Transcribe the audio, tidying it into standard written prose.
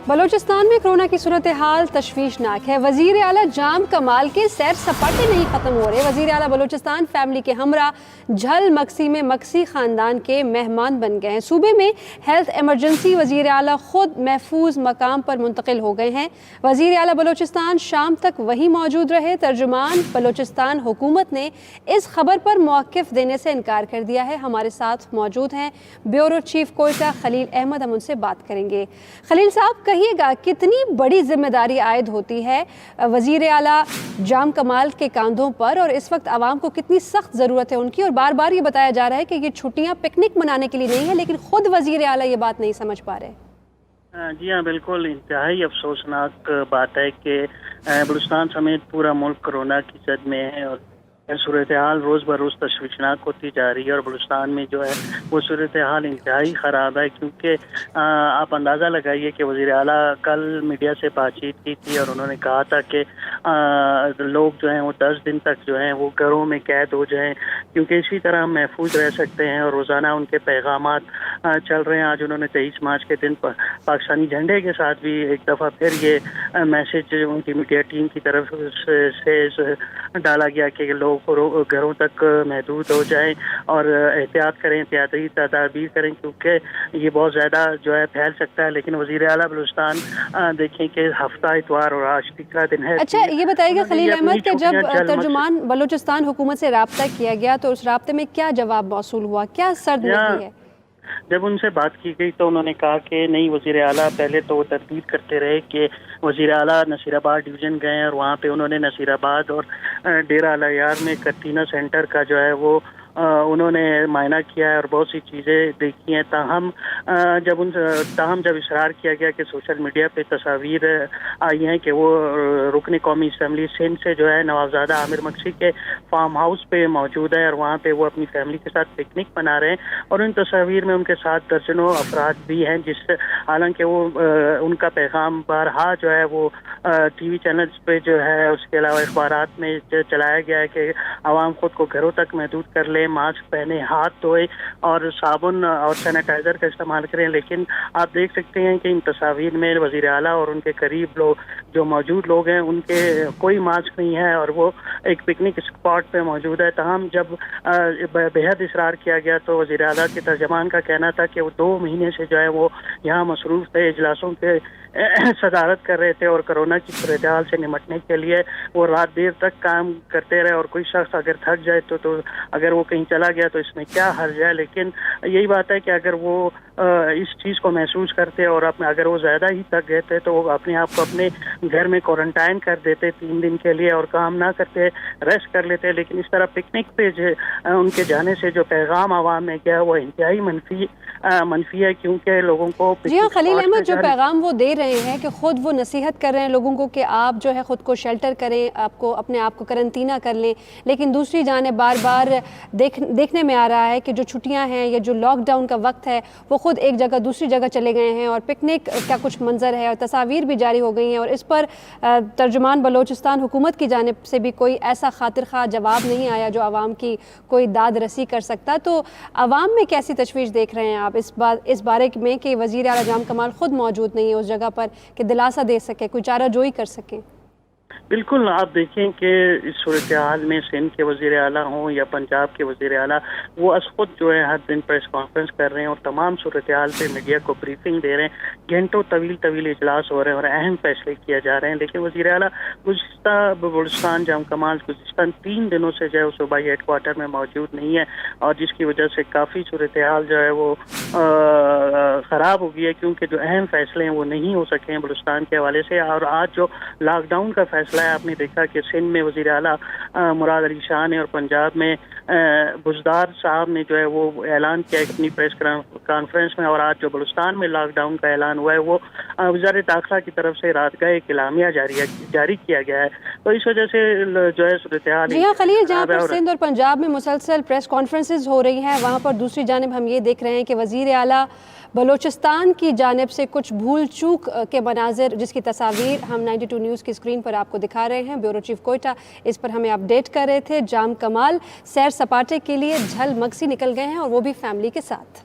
बलूचिस्तान में कोरोना की सूरत हाल तशवीशनाक है। वजीर आला जाम कमाल के सैर सपाटे नहीं खत्म हो रहे। वजीर आला बलूचिस्तान फैमिली के हमरा झल मक्सी में मक्सी खानदान के मेहमान बन गए हैं। सूबे में हेल्थ एमरजेंसी, वजीर आला खुद महफूज मकाम पर मुंतकिल हो गए हैं। वजीर आला बलूचिस्तान शाम तक वहीं मौजूद रहे। तर्जुमान बलूचिस्तान हुकूमत ने इस खबर पर मौक़िफ़ देने से इनकार कर दिया है। हमारे साथ मौजूद हैं ब्यूरो चीफ कोयटा खलील अहमद, हम उनसे बात करेंगे। खलील साहब, कहिएगा कितनी बड़ी जिम्मेदारी आयद होती है वजीर आला जाम कमाल के कांधों पर, और इस वक्त आवाम को कितनी सख्त ज़रूरत है उनकी। और बार बार ये बताया जा रहा है कि ये छुट्टियां पिकनिक मनाने के लिए नहीं है, लेकिन खुद वजीर आला ये बात नहीं समझ पा रहे। जी हाँ, बिल्कुल इंतहाई अफसोसनाक बात है कि बलूचिस्तान समेत पूरा मुल्क कोरोना की जद में है और सूरत हाल रोज़ बरोज़ तशवीशनाक होती जा रही है। और बलूचिस्तान में जो है वो सूरत हाल इंतहाई ख़राब है, क्योंकि आप अंदाज़ा लगाइए कि वज़ीर आला कल मीडिया से बातचीत की थी और उन्होंने कहा था कि लोग जो हैं वो 10 दिन तक जो हैं वो घरों में कैद हो जाएं, क्योंकि इसी तरह हम महफूज रह सकते हैं। और रोज़ाना उनके पैगामात चल रहे हैं। आज उन्होंने 23 मार्च के दिन पाकिस्तानी झंडे के साथ भी एक दफ़ा फिर ये मैसेज उनकी मीडिया टीम की तरफ से डाला गया कि लोग घरों तक महदूद हो जाएं और एहतियात करें, एहतियाती तदाबीर करें, क्योंकि ये बहुत ज़्यादा जो है फैल सकता है। लेकिन वज़ीर आला बलूचिस्तान देखें कि हफ्ता इतवार और आज तीसरा दिन है। अच्छा, ये बताइएगा खलील अहमद कि जब तर्जुमान बलूचिस्तान हुकूमत से राब्ता किया गया तो उस राब्ते में क्या जवाब मौसूल हुआ, क्या सर्द निकली है? जब उनसे बात की गई तो उन्होंने कहा कि नहीं, वज़ीर आला पहले तो वो तरदीद करते रहे कि वज़ीर आला नसीराबाद डिवीज़न गए और वहाँ पे उन्होंने नसीराबाद और डेरा अल-यार में कत्तीना सेंटर का जो है वो उन्होंने मायना किया है और बहुत सी चीज़ें देखी हैं। ताहम जब इसरार किया गया कि सोशल मीडिया पे तस्वीर आई हैं कि वो रुकन कौमी असम्बली सिंध से जो है नवाबजादा आमिर मक्सी के फार्म हाउस पे मौजूद है और वहाँ पे वो अपनी फैमिली के साथ पिकनिक मना रहे हैं। और उन तस्वीर में उनके साथ दर्जनों अफराद भी हैं, हालांकि वो उनका पैगाम बारहा जो है वो टीवी चैनल्स पे जो है, उसके अलावा अखबारात में चलाया गया है कि आवाम खुद को घरों तक महदूद कर ले, मास्क पहने, हाथ धोए और साबुन और सैनिटाइजर का इस्तेमाल करें। लेकिन आप देख सकते हैं कि इन तस्वीर में वज़ीर आला और उनके करीब लोग जो मौजूद लोग हैं उनके कोई मास्क नहीं है और वो एक पिकनिक स्पॉट पे मौजूद है। तमाम जब बेहद इसरार किया गया तो वज़ीर आला के तर्जमान का कहना था कि वो 2 महीने से जो है वो यहाँ मसरूफ़ थे, इजलासों के सदारत कर रहे थे और कोरोना की सूरत हाल से निमटने के लिए वो रात देर तक काम करते रहे। और कोई शख्स अगर थक जाए तो अगर वो कहीं चला गया तो इसमें क्या हर्ज है। लेकिन यही बात है कि अगर वो इस चीज़ को महसूस करते और अगर वो ज़्यादा ही थक गए थे तो वो अपने आप को अपने घर में क्वारंटाइन कर देते 3 दिन के लिए और काम ना करते, रेस्ट कर लेते। लेकिन इस तरह पिकनिक पे उनके जाने से जो पैगाम आवाम में गया वो इंतहाई मनफी है, क्योंकि लोगों को। जी हाँ खलील अहमद, जो पैगाम वो दे रहे हैं कि खुद वो नसीहत कर रहे हैं लोगों को कि आप जो है ख़ुद को शेल्टर करें, आपको अपने आप को करंतना कर लें, लेकिन दूसरी जानिब बार बार देखने में आ रहा है कि जो छुट्टियां हैं या जो लॉकडाउन का वक्त है वो खुद एक जगह दूसरी जगह चले गए हैं और पिकनिक का कुछ मंजर है और तस्वीर भी जारी हो गई हैं। और इस पर तर्जुमान बलूचिस्तान हुकूमत की जानिब से भी कोई ऐसा खातिर खा जवाब नहीं आया जो आवाम की कोई दाद रसी कर सकता। तो आवाम में कैसी तशवीश देख रहे हैं आप इस बारे में कि वज़ीर आला जाम कमाल खुद मौजूद नहीं है उस जगह पर कि दिलासा दे सके, कोई चारा जोई कर सके? बिल्कुल, आप देखें कि इस सूरत हाल में सिंध के वज़ीर आला हों या पंजाब के वज़ीर आला, वो खुद जो है हर दिन प्रेस कॉन्फ्रेंस कर रहे हैं और तमाम सूरत हाल पे मीडिया को ब्रीफिंग दे रहे हैं। घंटों तवील इजलास हो रहे हैं और अहम फैसले किए जा रहे हैं। लेकिन वज़ीर आला बलूचिस्तान जाम कमाल गुज़िश्ता 3 दिनों से जो है सूबाई हेड क्वार्टर में मौजूद नहीं है और जिसकी वजह से काफ़ी सूरत हाल जो है वो ख़राब हो गई है, क्योंकि जो अहम फैसले हैं वो नहीं हो सके हैं बलूचिस्तान के हवाले से। और आज जो लॉकडाउन का फैसला है, आपने देखा कि सिंध में वज़ीर आला मुराद अली शाह ने और पंजाब में बुज़दार साहब ने जो है वो ऐलान किया अपनी प्रेस कॉन्फ्रेंस में। और आज जो बलूचिस्तान में लॉकडाउन का ऐलान हुआ है वो वज़ारत दाखिला की तरफ से रात का एक इलामिया जारी किया गया है। तो इस वजह से जो है सूरत हाल। जी हाँ खलील, जहाँ पर सिंध और पंजाब में मुसलसल प्रेस कॉन्फ्रेंसेज हो रही हैं, वहाँ पर दूसरी जानिब हम ये देख रहे हैं कि वज़ीर आला बलूचिस्तान की जानिब से कुछ भूल चूक के मनाजिर जिसकी तस्वीर हम 92 न्यूज़ की स्क्रीन पर आपको दिखा रहे हैं। ब्यूरो चीफ कोयटा इस पर हमें अपडेट कर रहे थे। जाम कमाल सैर सपाटे के लिए झल मक्सी निकल गए हैं और वो भी फैमिली के साथ।